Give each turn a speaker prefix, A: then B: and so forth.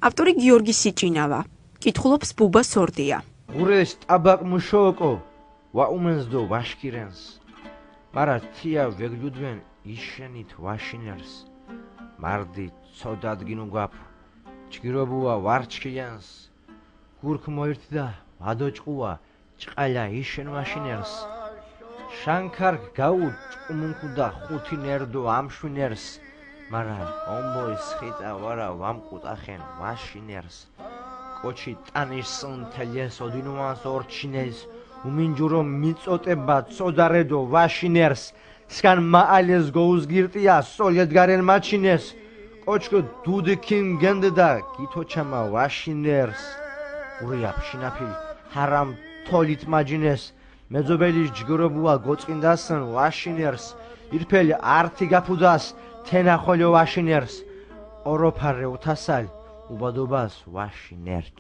A: ავტორი გიორგი სიჭინავა. კითხულობს ბუბა სორდია.
B: ღურეს ტაბაკ მუშოოკო ვაუმენსდო ვაშკირენს. მარა თია ვეგჯუდვენ იშენით ვაშინერს. მარდი ცოდადგინუ გვაფ ჩგირობუა ვარჩქიანს. გურქ მოირთდა ვადოჭყუა ჭყალა იშენ ვაშინერს. შანქარ გაუ ჭყუმუნქუდა ხუთი ნერდო ამშვინერს. მარა ომბოის ხიტა ვარა ვამკუტახენ ვაშინერს. კოჩი ტანიშსონ თელიეს ოდინუანს ორჩინეს. უმინჯურო მიწოტება ცოდარედო ვაშინერს. სკან მაალეს გოუზგირტია სოლედგარენ მაჩინეს. კოჩკო დუდიქინ გენდდა გითოჩამა ვაშინერს. ურია ფშინაფილ ჰარამ თოლით მაჯინეს. მეძობელი ჯგრობუა გოწყინდასან ვაშინერს. ირფელი ართი გაფუდას თენახოლო ვაშინერს. ოროფარე უთასალ უბადობას ვაშინერჩ.